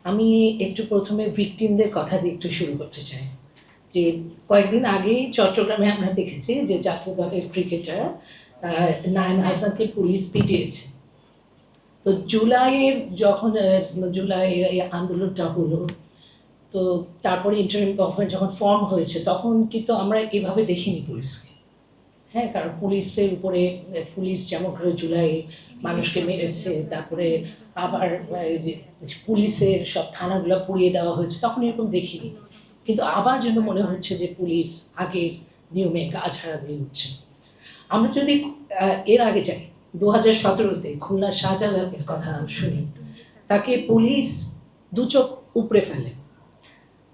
আমি একটু প্রথমে ভিকটিমদের কথা দিয়ে একটু শুরু করতে চাই। যে কয়েকদিন আগেই চট্টগ্রামে আমরা দেখেছি যে জাতীয় দলের ক্রিকেটার নাঈম হাসানকে পুলিশ পিটিয়েছে। তো জুলাইয়ের যখন জুলাইয়ের এই আন্দোলনটা হলো, তো তারপরে ইন্টারিম গভর্নমেন্ট যখন ফর্ম হয়েছে তখন কিন্তু আমরা এভাবে দেখিনি পুলিশকে। হ্যাঁ, কারণ পুলিশের উপরে পুলিশ যেমন করে জুলাই মানুষকে মেরেছে, তারপরে আবার যে পুলিশের সব থানাগুলো পুড়িয়ে দেওয়া হয়েছে, তখন এরকম দেখিনি। কিন্তু আবার যেন মনে হচ্ছে যে পুলিশ আগের নিয়মে গা ঝাড়া দিয়ে উঠছে। আমরা যদি এর আগে যাই, 2017-তে খুলনা শাহজালালের কথা শুনি, তাকে পুলিশ দু চোখ উপড়ে ফেলে।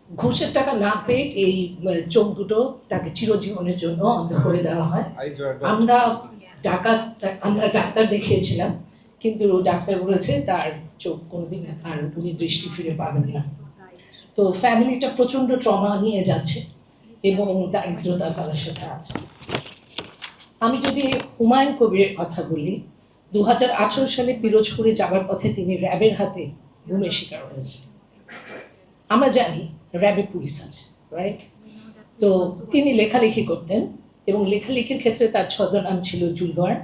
ঘুষের টাকা না পেয়ে এই চোখ দুটো তাকে চিরজীবনের জন্য অন্ধ করে দেওয়া হয়। আমরা ডাক্তার দেখিয়েছিলাম, কিন্তু ডাক্তার বলেছে তার চোখ কোনোদিন আর উনি দৃষ্টি ফিরে পাবেন না। তো ফ্যামিলিটা প্রচন্ড ট্রমা নিয়ে যাচ্ছে এবং দারিদ্রতা তাদের সাথে আছে। আমি যদি হুমায়ুন কবিরের কথা বলি, 2018 সালে পিরোজপুরে যাবার পথে তিনি র্যাবের হাতে গুমের শিকার হয়েছে। আমরা জানি র্যাবে পুলিশ আছে, রাইট? তো তিনি লেখালেখি করতেন এবং লেখালেখির ক্ষেত্রে তার ছদ্মনাম ছিল জুলভার,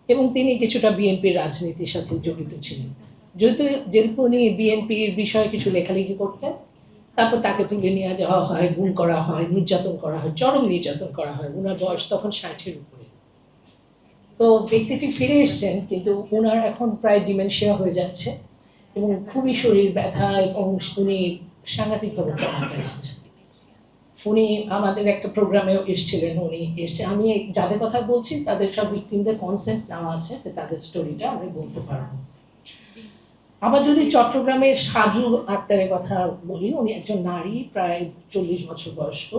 এবং তিনি কিছুটা বিএনপির রাজনীতির সাথে জড়িত ছিলেন। যেহেতু উনি বিএনপির বিষয়ে কিছু লেখালেখি করতেন, তারপর তাকে তুলে নিয়ে যাওয়া হয়, গুম করা হয়, নির্যাতন করা হয়, চরম নির্যাতন করা হয়। ওনার বয়স তখন 60-এর উপরে। তো ব্যক্তিটি ফিরে এসছেন, কিন্তু ওনার এখন প্রায় ডিমেনশিয়া হয়ে যাচ্ছে এবং খুবই শরীর ব্যথা, এবং উনি সাংঘাতিকভাবে ট্রমাটাইজড। উনি আমাদের একটা প্রোগ্রামেও এসেছিলেন। উনি এসে, আমি যাদের কথা বলছি তাদের সব ভিকটিমদের কনসেন্ট নেওয়া আছে, তাদের স্টোরিটা আমি বলতে পারবো। আবার যদি চট্টগ্রামের সাজু আক্তারের কথা বলি, উনি একজন নারী, প্রায় 40 বছর বয়স্ক।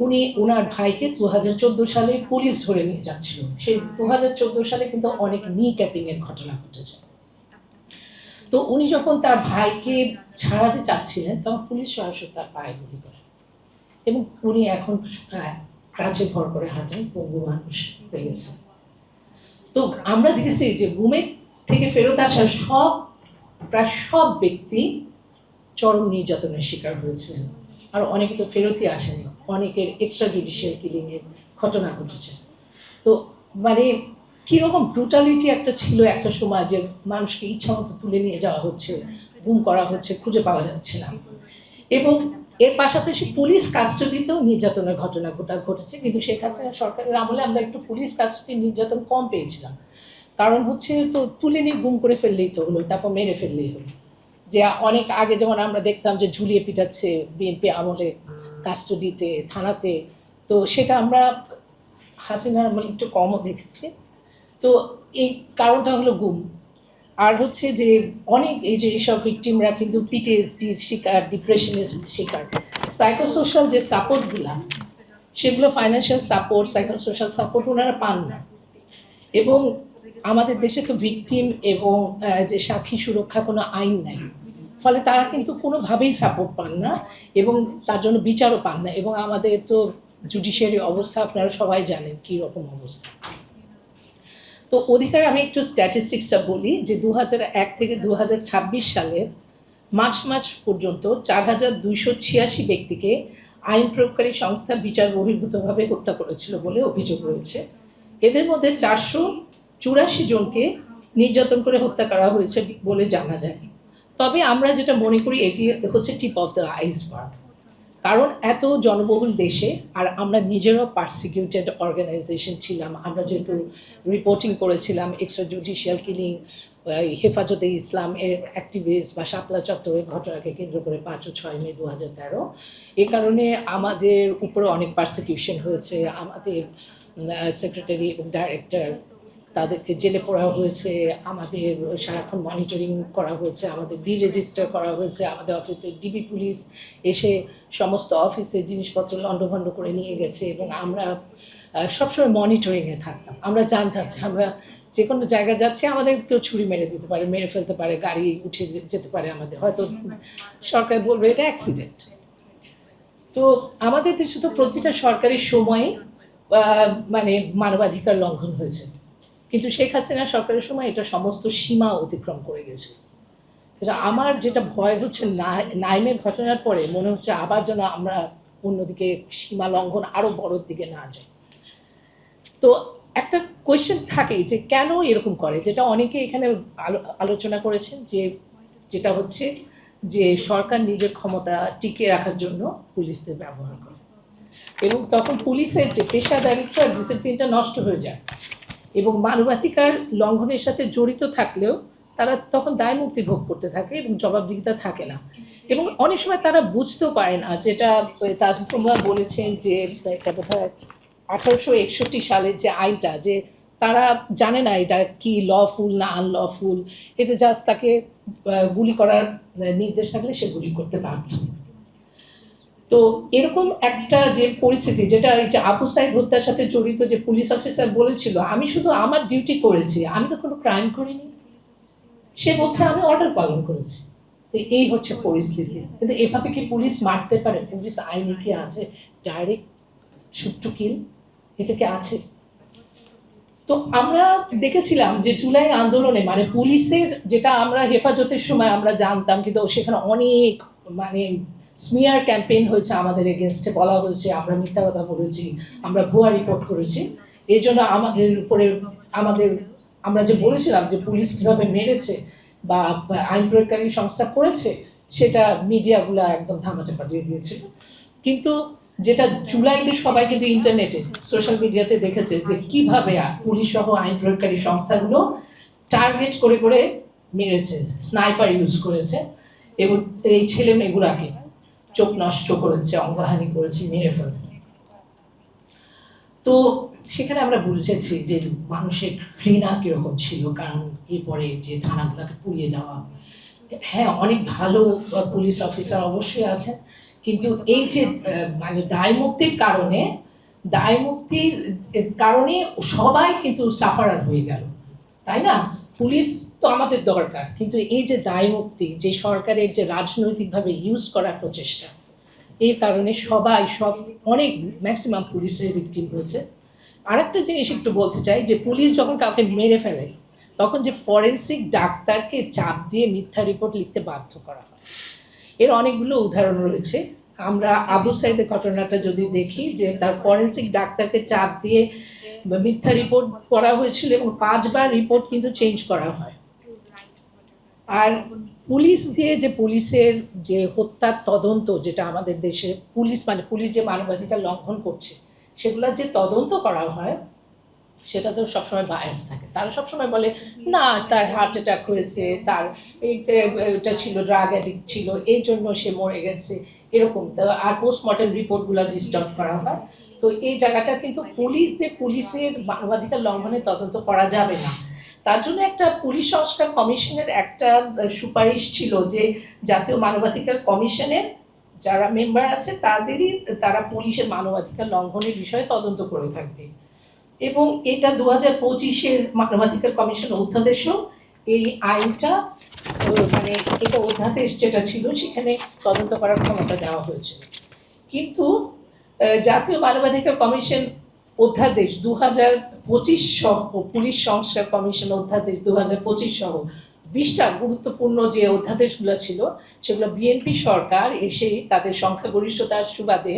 উনি ওনার ভাইকে 2014 সালে পুলিশ ধরে নিয়ে যাচ্ছিল। সেই 2014 সালে কিন্তু অনেক নি ক্যাপিং এর ঘটনা ঘটেছে। তো উনি যখন তার ভাইকে ছাড়াতে চাচ্ছিলেন, তখন পুলিশ সরাসরি তার পায়ে গুলি করে, এবং উনি এখন ক্রাচে ভর করে হাঁটেন, পঙ্গু মানুষ হয়ে গেছে। তো আমরা দেখেছি যে গুমে থেকে ফেরত আসা প্রায় সব ব্যক্তি চরম নির্যাতনের শিকার হয়েছিলেন, আর অনেকে তো ফেরতই আসেনি। অনেকের এক্সট্রা জুডিশিয়াল কিলিং এর ঘটনা ঘটেছে। তো মানে কিরকম ব্রুটালিটি একটা ছিল একটা সময়, যে মানুষকে ইচ্ছা মতো তুলে নিয়ে যাওয়া হচ্ছে, গুম করা হচ্ছে, খুঁজে পাওয়া যাচ্ছে না। এবং এর পাশাপাশি পুলিশ কাস্টাডিতেও নির্যাতনের ঘটনা ঘটেছে, কিন্তু শেখ হাসিনা সরকারের আমলে আমরা একটু পুলিশ কাস্টাডি নির্যাতন কম পেয়েছিলাম। কারণ হচ্ছে, তো তুলে নিয়ে গুম করে ফেললেই তো হলো, তারপর মেরে ফেললেই হলো। যে অনেক আগে যেমন আমরা দেখতাম যে ঝুলিয়ে পিটাচ্ছে বিএনপি আমলে কাস্টাডিতে, থানাতে, তো সেটা আমরা হাসিনার আমলে একটু কমও দেখেছি। তো এই কারণটা হলো গুম। আর হচ্ছে যে অনেক এই যে এইসব ভিকটিমরা কিন্তু পিটিএসডির শিকার, ডিপ্রেশনের শিকার। সাইকোসোশ্যাল যে সাপোর্টগুলো, সেগুলো ফাইন্যান্সিয়াল সাপোর্ট, সাইকোসোশ্যাল সাপোর্ট ওনারা পান না। এবং আমাদের দেশে তো ভিকটিম এবং যে সাক্ষী সুরক্ষা কোনো আইন নাই, ফলে তারা কিন্তু কোনোভাবেই সাপোর্ট পান না এবং তার জন্য বিচারও পান না। এবং আমাদের তো জুডিশিয়ারি অবস্থা আপনারা সবাই জানেন কী রকম অবস্থা। তো অধিকার আমি একটু স্ট্যাটিস্টিক্সটা বলি, যে 2001 থেকে 2026 সালের মার্চ পর্যন্ত 4286 ব্যক্তিকে আইন প্রয়োগকারী সংস্থা বিচার বহির্ভূতভাবে হত্যা করেছিল বলে অভিযোগ রয়েছে। এদের মধ্যে 484 জনকে নির্যাতন করে হত্যা করা হয়েছে বলে জানা যায়। তবে আমরা যেটা মনে করি, এটি হচ্ছে টিপ অফ দ্য আইসবার্গ। কারণ এত জনবহুল দেশে, আর আমরা নিজেরাও পারসিকিউটেড অর্গানাইজেশন ছিলাম, আমরা যেহেতু রিপোর্টিং করেছিলাম এক্সট্রা জুডিশিয়াল কিলিং, হেফাজতে ইসলাম এর অ্যাক্টিভিস্ট বা শাপলা চত্বরের ঘটনাকে কেন্দ্র করে 5 ও 6 মে 2013, এ কারণে আমাদের উপরে অনেক পারসিকিউশন হয়েছে। আমাদের সেক্রেটারি এবং ডাইরেক্টর, তাদেরকে জেলে পড়া হয়েছে, আমাদের সারাক্ষণ মনিটরিং করা হয়েছে, আমাদের ডিরেজিস্টার করা হয়েছে, আমাদের অফিসে ডিবি পুলিশ এসে সমস্ত অফিসের জিনিসপত্র লণ্ডভণ্ড করে নিয়ে গেছে, এবং আমরা সবসময় মনিটরিংয়ে থাকতাম। আমরা জানতাম যে আমরা যে কোনো জায়গায় যাচ্ছি, আমাদের কেউ ছুরি মেরে দিতে পারে, মেরে ফেলতে পারে, গাড়ি উঠে যেতে পারে, আমাদের হয়তো সরকার বলবে এটা অ্যাক্সিডেন্ট। তো আমাদের দেশে তো প্রতিটা সরকারি সময়ে মানে মানবাধিকার লঙ্ঘন হয়েছে, কিন্তু শেখ হাসিনা সরকারের সময় এটা সমস্ত সীমা অতিক্রম করে গেছে। কিন্তু আমার যেটা ভয় হচ্ছে নাইমের ঘটনার পরে মনে হচ্ছে আবার যেন আমরা অন্যদিকে সীমা লঙ্ঘন আরো বড়র দিকে না যাই। তো একটা কোয়েশ্চেন থাকেই যে কেন এরকম করে, যেটা অনেকে এখানে আলোচনা করেছেন, যেটা হচ্ছে যে সরকার নিজের ক্ষমতা টিকিয়ে রাখার জন্য পুলিশদের ব্যবহার করে এবং তখন পুলিশের যে পেশাদারিত্ব আর ডিসিপ্লিনটা নষ্ট হয়ে যায় এবং মানবাধিকার লঙ্ঘনের সাথে জড়িত থাকলেও তারা তখন দায় মুক্তি ভোগ করতে থাকে এবং জবাবদিহিতা থাকে না। এবং অনেক সময় তারা বুঝতেও পারে না, যেটা তাজুমা বলেছেন যে এটা বোধহয় 1861 সালের যে আইনটা, যে তারা জানে না এটা কি লফুল না আনলফুল, এটা জাস্ট তাকে গুলি করার নির্দেশ থাকলে সে গুলি করতে বাধ্য। তো এরকম একটা যে পরিস্থিতি, যেটা এই যে আবু সাইদ হত্যার সাথে জড়িত যে পুলিশ অফিসার বলেছিল আমি শুধু আমার ডিউটি করেছি, আমি তো কোনো ক্রাইম করিনি, সে বলছে আমি অর্ডার পালন করেছি। তো এই হচ্ছে পরিস্থিতি। কিন্তু এভাবে কি পুলিশ মারতে পারে? পুলিশ আইনে কি আছে ডাইরেক্ট শুট টু কিল? এটা কি আছে? তো আমরা দেখেছিলাম যে জুলাই আন্দোলনে মানে পুলিশের, যেটা আমরা হেফাজতের সময় আমরা জানতাম, কিন্তু সেখানে অনেক মানে স্মিয়ার ক্যাম্পেইন হয়েছে আমাদের এগেনস্টে, বলা হয়েছে আমরা মিথ্যা কথা বলেছি, আমরা ভুয়া রিপোর্ট করেছি। এই জন্য আমাদের উপরে আমরা যে বলেছিলাম যে পুলিশ কীভাবে মেরেছে বা আইন প্রয়োগকারী সংস্থা করেছে, সেটা মিডিয়াগুলো একদম ধামাচাপা দিয়ে দিয়েছিল। কিন্তু যেটা জুলাইতে সবাই কিন্তু ইন্টারনেটে সোশ্যাল মিডিয়াতে দেখেছে যে কিভাবে পুলিশ সহ আইন প্রয়োগকারী সংস্থাগুলো টার্গেট করে করে মেরেছে, স্নাইপার ইউজ করেছে এবং এই ছেলে মেয়েগুলাকে চোখ নষ্ট করেছে, অঙ্গহানি করেছে, মেরে ফেলছে। তো সেখানে আমরা বুঝেছি যে মানুষের ঘৃণা কিরকম ছিল, কারণ এরপরে যে থানাগুলোকে পুড়িয়ে দেওয়া, হ্যাঁ অনেক ভালো পুলিশ অফিসার অবশ্যই আছেন, কিন্তু এই যে মানে দায় মুক্তির কারণে সবাই কিন্তু সাফারার হয়ে গেল, তাই না? পুলিশ তো আমাদের দরকার, কিন্তু এই যে দায় মুক্তি, যে সরকারের যে রাজনৈতিকভাবে ইউজ করার প্রচেষ্টা, এই কারণে সব অনেক ম্যাক্সিমাম পুলিশের ভিকটিম হয়েছে। আরেকটা জিনিস একটু বলতে চাই, যে পুলিশ যখন কাউকে মেরে ফেলে তখন যে ফরেন্সিক ডাক্তারকে চাপ দিয়ে মিথ্যা রিপোর্ট লিখতে বাধ্য করা হয়, এর অনেকগুলো উদাহরণ রয়েছে। আমরা আবু সাইদের ঘটনাটা যদি দেখি, যে তার ফরেন্সিক ডাক্তারকে চাপ দিয়ে মিথ্যা রিপোর্ট করা হয়েছিল এবং 5 বার রিপোর্ট কিন্তু চেঞ্জ করা হয়। আর পুলিশ দিয়ে যে পুলিশের যে হত্যার তদন্ত, যেটা আমাদের দেশে পুলিশ যে মানবাধিকার লঙ্ঘন করছে সেগুলোর যে তদন্ত করা হয়, সেটা তো সবসময় বায়াস থাকে। তারা সবসময় বলে না তার হার্ট অ্যাটাক হয়েছে, তার এটা ছিল ড্রাগ অ্যাডিক্ট ছিল, এই জন্য সে মরে গেছে, এরকম। আর পোস্টমর্টেম রিপোর্টগুলো ডিস্টার্ব করা হয়। তো এই জায়গাটা কিন্তু পুলিশের মানবাধিকার লঙ্ঘনের তদন্ত করা যাবে না। তার জন্য একটা পুলিশ সংস্কার কমিশনের একটা সুপারিশ ছিল যে জাতীয় মানবাধিকার কমিশনের যারা মেম্বার আছে তারা পুলিশের মানবাধিকার লঙ্ঘনের বিষয়ে তদন্ত করে থাকবে। এবং এটা 2025-এর মানবাধিকার কমিশন অধ্যাদেশও এই আইনটা মানে এটা অধ্যাদেশ যেটা ছিল সেখানে তদন্ত করার ক্ষমতা দেওয়া হয়েছিল। কিন্তু জাতীয় মানবাধিকার কমিশন অধ্যাদেশ 2025 সহ পুলিশ সংস্কার কমিশন অধ্যাদেশ 2025 সহ 20টা গুরুত্বপূর্ণ যে অধ্যাদেশগুলো ছিল, সেগুলো বিএনপি সরকার এসে তাদের সংখ্যাগরিষ্ঠতার সুবাদে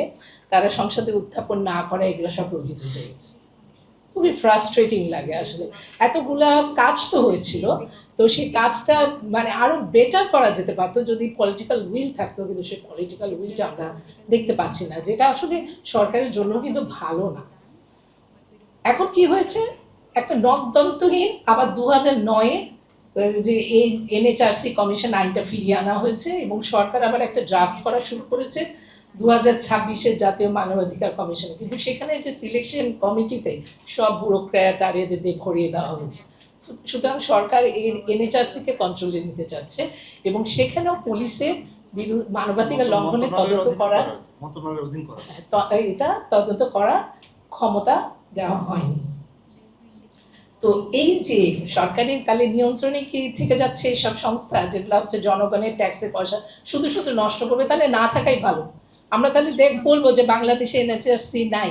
তারা সংসদে উত্থাপন না করা, এগুলো সব রহিত হয়ে গেছে। খুবই ফ্রাস্ট্রেটিং লাগে আসলে। এতগুলা কাজ তো হয়েছিল, তো সেই কাজটা মানে আরো বেটার করা যেতে পারতো যদি পলিটিক্যাল উইল থাকতো, কিন্তু সেই পলিটিক্যাল উইলটা আমরা দেখতে পাচ্ছি না, যেটা আসলে সরকারের জন্য কিন্তু ভালো না। এখন কি হয়েছে, একটা নখদন্তহীন আবার 2009-এ যে এই এনএচআরসি কমিশন আইনটা ফিরিয়ে আনা হয়েছে এবং সরকার আবার একটা ড্রাফট করা শুরু করেছে 2026-এর জাতীয় মানবাধিকার কমিশনে। কিন্তু সেখানে যে সিলেকশন কমিটিতে সব ব্যুরোক্র্যাট আর এদের দিয়ে ভরিয়ে দেওয়া হয়েছে। সুতরাং সরকার এই এনএচআরসিকে কন্ট্রোলে নিতে চাচ্ছে এবং সেখানেও পুলিশের মানবাধিকার লঙ্ঘনের তদন্ত করার এটা তদন্ত করার ক্ষমতা দেওয়া হয়নি। তো এই যে সরকারি তাহলে নিয়ন্ত্রণে কি থেকে যাচ্ছে এইসব সংস্থা, যেগুলো হচ্ছে জনগণের ট্যাক্সের পয়সা শুধু শুধু নষ্ট করবে, তাহলে না থাকাই ভালো। আমরা তাহলে বলবো যে বাংলাদেশে এনএচআরসি নাই,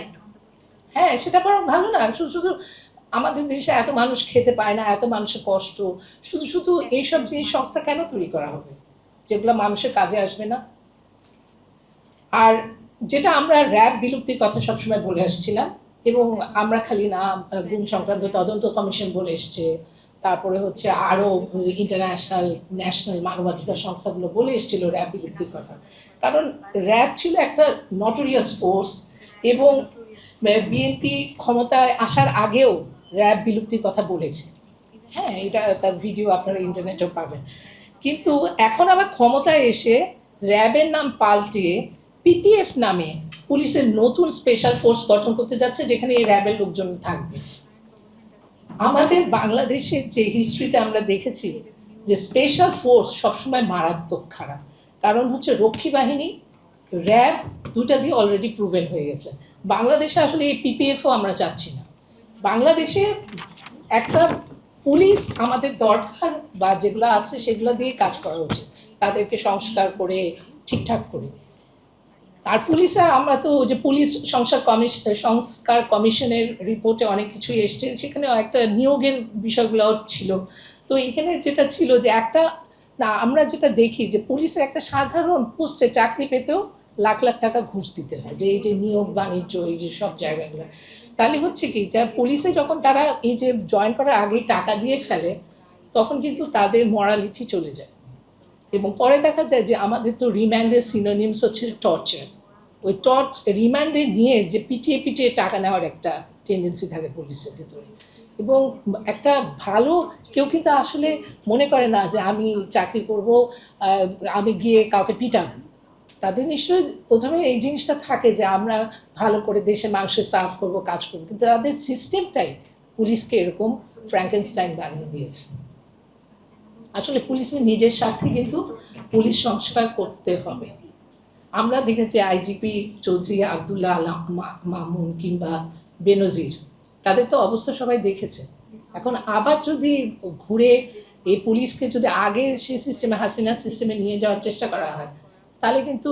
হ্যাঁ সেটা বরং ভালো না, শুধু শুধু আমাদের দেশে এত মানুষ খেতে পায় না, এত মানুষের কষ্ট, শুধু শুধু এইসব জিনিস সংস্থা কেন তৈরি করা হবে যেগুলো মানুষের কাজে আসবে না? আর যেটা আমরা র্যাব বিলুপ্তির কথা সবসময় বলে আসছিলাম, এবং আমরা খালি না, গুম সংক্রান্ত তদন্ত কমিশন বলে এসছে, তারপরে হচ্ছে আরও ইন্টারন্যাশনাল ন্যাশনাল মানবাধিকার সংস্থাগুলো বলে এসেছিল র্যাব বিলুপ্তির কথা। কারণ র্যাব ছিল একটা নটোরিয়াস ফোর্স, এবং বিএনপি ক্ষমতায় আসার আগেও র্যাব বিলুপ্তির কথা বলেছে। হ্যাঁ, এটা তার ভিডিও আপনারা ইন্টারনেটেও পাবেন। কিন্তু এখন আবার ক্ষমতায় এসে র্যাবের নাম পাল্টিয়ে পিপিএফ নামে পুলিশের নতুন স্পেশাল ফোর্স গঠন করতে যাচ্ছে, যেখানে এই র্যাবের লোকজন থাকবে। আমাদের বাংলাদেশের যে হিস্ট্রিতে আমরা দেখেছি যে স্পেশাল ফোর্স সবসময় মারাত্মক খারাপ, কারণ হচ্ছে রক্ষী বাহিনী, র্যাব দুটা দিয়ে অলরেডি প্রুভেন হয়ে গেছে। বাংলাদেশে আসলে এই পিপিএফও আমরা চাচ্ছি না। বাংলাদেশে একটা পুলিশ আমাদের দরকার, বা যেগুলো আছে সেগুলো দিয়ে কাজ করা উচিত, তাদেরকে সংস্কার করে ঠিকঠাক করে। আর পুলিশে আমরা তো যে পুলিশ সংস্কার কমিশনের রিপোর্টে অনেক কিছুই এসছে, সেখানে একটা নিয়োগের বিষয়গুলো ছিল। তো এখানে যেটা ছিল যে একটা, না আমরা যেটা দেখি যে পুলিশের একটা সাধারণ পোস্টে চাকরি পেতেও লাখ লাখ টাকা ঘুষ দিতে হয়, যে এই যে নিয়োগ বাণিজ্য, এই যে সব জায়গাগুলো। তাহলে হচ্ছে কি, যা পুলিশে যখন তারা এই যে জয়েন করার আগেই টাকা দিয়ে ফেলে, তখন কিন্তু তাদের মরালিটি চলে যায়। এবং পরে দেখা যায় যে আমাদের তো রিমান্ডের সিনোনিমস হচ্ছে টর্চার। ওই রিমান্ডে নিয়ে যে পিটিয়ে পিটিয়ে টাকা নেওয়ার একটা টেন্ডেন্সি থাকে পুলিশের ভিতরে। এবং একটা ভালো কেউ কিন্তু আসলে মনে করে না যে আমি চাকরি করব, আমি গিয়ে কাউকে পিটাবো। তাদের নিশ্চয়ই প্রথমে এই জিনিসটা থাকে যে আমরা ভালো করে দেশের মানুষের সার্ভ করবো, কাজ করবো, কিন্তু তাদের সিস্টেমটাই পুলিশকে এরকম ফ্র্যাঙ্কেনস্টাইন বানিয়ে দিয়েছে। আসলে পুলিশের নিজের স্বার্থে কিন্তু পুলিশ সংস্কার করতে হবে। আমরা দেখেছি আইজিপি চৌধুরী আবদুল্লাহ আলম মামুন কিংবা বেনজির, তাদের তো অবস্থা সবাই দেখেছে। এখন আবার যদি ঘুরে এই পুলিশকে যদি আগে সেই সিস্টেমে, হাসিনা সিস্টেমে নিয়ে যাওয়ার চেষ্টা করা হয়, তাহলে কিন্তু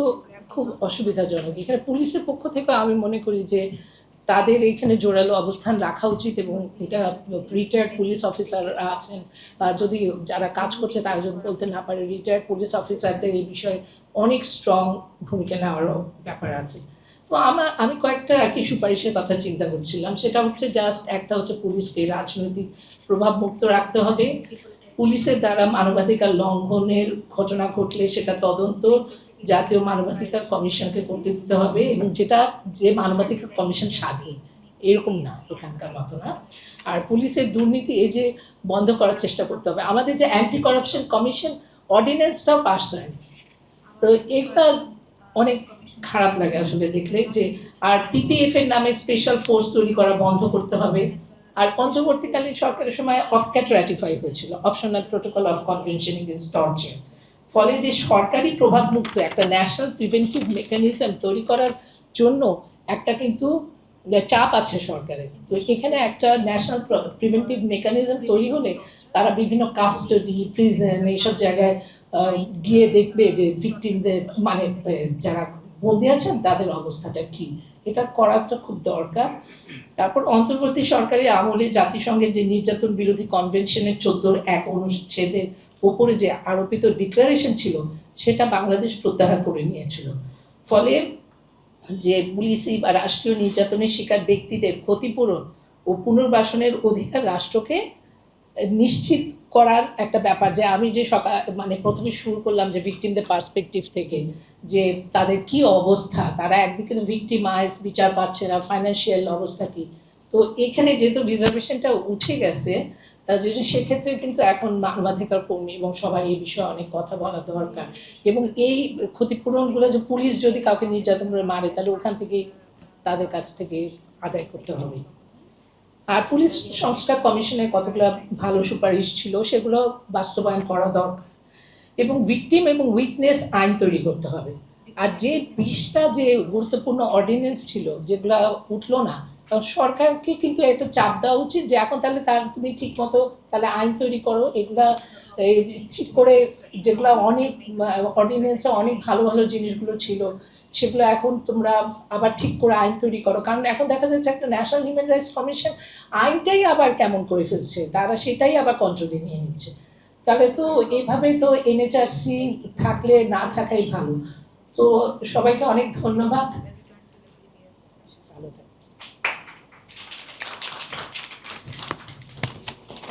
খুব অসুবিধাজনক। এখানে পুলিশের পক্ষ থেকে আমি মনে করি যে তাদের এইখানে জোরালো অবস্থান রাখা উচিত, এবং এটা রিটায়ার্ড পুলিশ অফিসাররা আছেন, বা যদি যারা কাজ করছে তারা যদি বলতে না পারে, রিটায়ার্ড পুলিশ অফিসারদের এই বিষয়ে অনেক স্ট্রং ভূমিকা নেওয়ারও ব্যাপার আছে। তো আমি কয়েকটা আর কি সুপারিশের কথা চিন্তা করছিলাম। সেটা হচ্ছে জাস্ট একটা হচ্ছে পুলিশকে রাজনৈতিক প্রভাব মুক্ত রাখতে হবে, পুলিশের দ্বারা মানবাধিকার লঙ্ঘনের ঘটনা ঘটলে সেটা তদন্ত জাতীয় মানবাধিকার কমিশনকে করতে দিতে হবে, এবং যেটা যে মানবাধিকার কমিশন স্বাধীন, এরকম না এখানকার মতো না। আর পুলিশের দুর্নীতি এই যে বন্ধ করার চেষ্টা করতে হবে। আমাদের যে অ্যান্টি করাপশন কমিশন অর্ডিন্যান্সটাও পাস হয়নি, তো এটা অনেক খারাপ লাগে আসলে দেখলে যে। আর পিপিএফ এর নামে স্পেশাল ফোর্স তৈরি করা বন্ধ করতে হবে। আর অন্তর্বর্তীকালীন সরকারের সময় অপক্যাট রাটিফাই হয়েছিল, optional protocol of convention against torture. ফলে যে সরকারি প্রভাবমুক্ত একটা ন্যাশনাল প্রিভেন্টিভ মেকানিজম তৈরি করার জন্য একটা কিন্তু চাপ আছে সরকারের। তো এখানে একটা ন্যাশনাল প্রিভেন্টিভ মেকানিজম তৈরি হলে তারা বিভিন্ন কাস্টাডি, প্রিজন, এইসব জায়গায় গিয়ে দেখবে যে ভিকটিমদের, মানে যারা বন্দী আছেন তাদের অবস্থাটা কী, এটা করাটা খুব দরকার। তারপর অন্তর্বর্তী সরকারের আমলে জাতিসংঘের যে নির্যাতন বিরোধী কনভেনশনের 14(1) অনুচ্ছেদের ওপরে যে আরোপিত ডিক্লারেশন ছিল, সেটা বাংলাদেশ প্রত্যাহার করে নিয়েছিল। ফলে যে পুলিশি বা রাষ্ট্রীয় নির্যাতনের শিকার ব্যক্তিদের ক্ষতিপূরণ ও পুনর্বাসনের অধিকার রাষ্ট্রকে নিশ্চিত করার একটা ব্যাপার। যে আমি যে মানে প্রথমে শুরু করলাম যে ভিকটিমদের পার্সপেক্টিভ থেকে, যে তাদের কি অবস্থা, তারা একদিকে তো ভিকটিমাইজ, বিচার পাচ্ছে না, ফাইন্যান্সিয়াল অবস্থা কি। তো এখানে যেহেতু রিজার্ভেশনটা উঠে গেছে, তার জন্য সেক্ষেত্রে কিন্তু এখন মানবাধিকার কর্মী এবং সবার এই বিষয়ে অনেক কথা বলা দরকার। এবং এই ক্ষতিপূরণগুলো যে পুলিশ যদি কাউকে নির্যাতন করে মারে, তাহলে ওখান থেকে তাদের কাছ থেকে আদায় করতে হবে। আর পুলিশ সংস্কার কমিশনের কতগুলো ভালো সুপারিশ ছিল, সেগুলো বাস্তবায়ন করা দরকার। এবং ভিকটিম এবং উইটনেস আইন তৈরি করতে হবে। আর যে 20টা যে গুরুত্বপূর্ণ অর্ডিন্যান্স ছিল যেগুলো উঠলো না, কারণ সরকারকে কিন্তু একটা চাপ দেওয়া উচিত যে এখন তাহলে তুমি ঠিক মতো তাহলে আইন তৈরি করো, এগুলা ঠিক করে, যেগুলো অনেক অর্ডিন্যান্সে অনেক ভালো ভালো জিনিসগুলো ছিল সেগুলো এখন তোমরা আবার ঠিক করে আইন তৈরি করো, কারণ এখন দেখা যাচ্ছে একটা ন্যাশনাল হিউম্যান রাইটস কমিশন আইনটাই আবার কেমন করে ফেলছে, তারা সেটাই আবার কন্ট্রোলে নিয়ে নিচ্ছে। তাহলে তো এইভাবে তো এনএচআরসি থাকলে না থাকাই ভালো। তো সবাইকে অনেক ধন্যবাদ।